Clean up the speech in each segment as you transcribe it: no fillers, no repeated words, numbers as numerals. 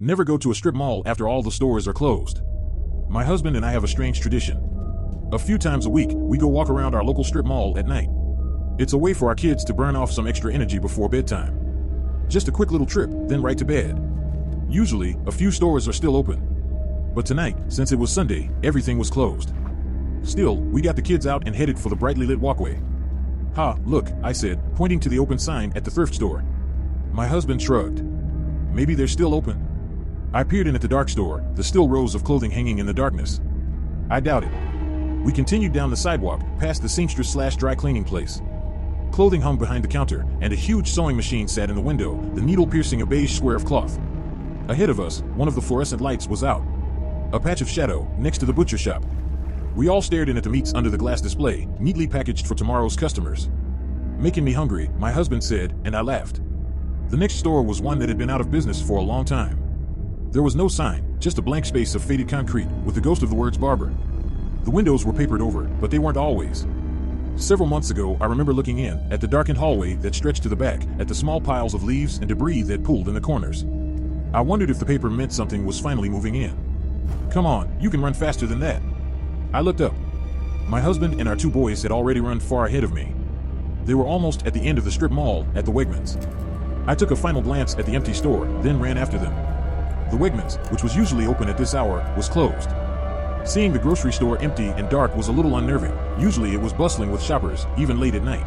Never go to a strip mall after all the stores are closed. My husband and I have a strange tradition. A few times a week, we go walk around our local strip mall at night. It's a way for our kids to burn off some extra energy before bedtime. Just a quick little trip, then right to bed. Usually, a few stores are still open. But tonight, since it was Sunday, everything was closed. Still, we got the kids out and headed for the brightly lit walkway. "Ha, look," I said, pointing to the open sign at the thrift store. My husband shrugged. "Maybe they're still open." I peered in at the dark store, the still rows of clothing hanging in the darkness. I doubt it. We continued down the sidewalk, past the seamstress/dry cleaning place. Clothing hung behind the counter, and a huge sewing machine sat in the window, the needle piercing a beige square of cloth. Ahead of us, one of the fluorescent lights was out. A patch of shadow, next to the butcher shop. We all stared in at the meats under the glass display, neatly packaged for tomorrow's customers. "Making me hungry," my husband said, and I laughed. The next store was one that had been out of business for a long time. There was no sign, just a blank space of faded concrete, with the ghost of the words barber. The windows were papered over, but they weren't always. Several months ago, I remember looking in, at the darkened hallway that stretched to the back, at the small piles of leaves and debris that pooled in the corners. I wondered if the paper meant something was finally moving in. "Come on, you can run faster than that." I looked up. My husband and our two boys had already run far ahead of me. They were almost at the end of the strip mall, at the Wegmans. I took a final glance at the empty store, then ran after them. The Wegmans, which was usually open at this hour, was closed. Seeing the grocery store empty and dark was a little unnerving. Usually it was bustling with shoppers, even late at night.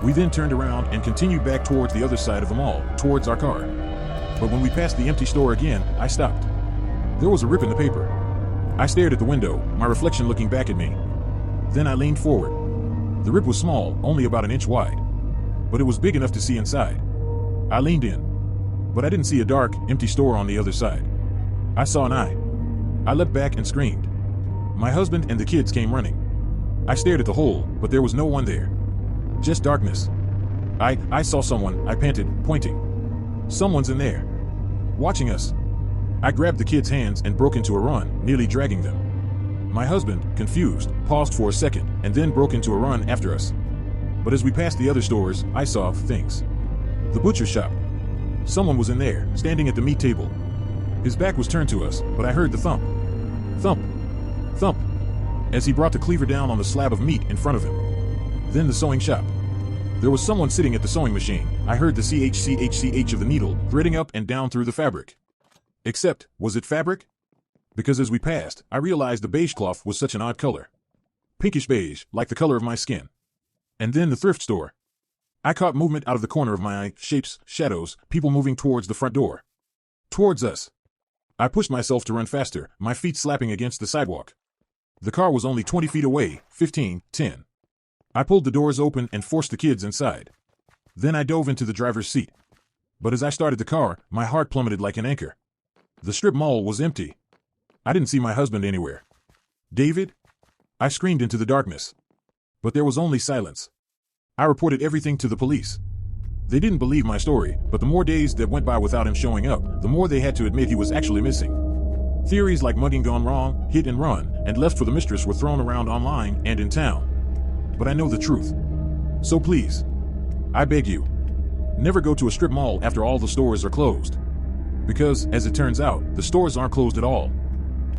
We then turned around and continued back towards the other side of the mall, towards our car. But when we passed the empty store again, I stopped. There was a rip in the paper. I stared at the window, my reflection looking back at me. Then I leaned forward. The rip was small, only about an inch wide. But it was big enough to see inside. I leaned in. But I didn't see a dark, empty store on the other side. I saw an eye. I leapt back and screamed. My husband and the kids came running. I stared at the hole, but there was no one there. Just darkness. I saw someone, I panted, pointing. "Someone's in there. Watching us." I grabbed the kids' hands and broke into a run, nearly dragging them. My husband, confused, paused for a second, and then broke into a run after us. But as we passed the other stores, I saw things. The butcher shop. Someone was in there, standing at the meat table. His back was turned to us, but I heard the thump. Thump. Thump. As he brought the cleaver down on the slab of meat in front of him. Then the sewing shop. There was someone sitting at the sewing machine. I heard the ch of the needle threading up and down through the fabric. Except, was it fabric? Because as we passed, I realized the beige cloth was such an odd color. Pinkish beige, like the color of my skin. And then the thrift store. I caught movement out of the corner of my eye, shapes, shadows, people moving towards the front door. Towards us. I pushed myself to run faster, my feet slapping against the sidewalk. The car was only 20 feet away, 15, 10. I pulled the doors open and forced the kids inside. Then I dove into the driver's seat. But as I started the car, my heart plummeted like an anchor. The strip mall was empty. I didn't see my husband anywhere. "David?" I screamed into the darkness. But there was only silence. I reported everything to the police. They didn't believe my story, but the more days that went by without him showing up, the more they had to admit he was actually missing. Theories like mugging gone wrong, hit and run, and left for the mistress were thrown around online and in town. But I know the truth. So please, I beg you, never go to a strip mall after all the stores are closed. Because, as it turns out, the stores aren't closed at all.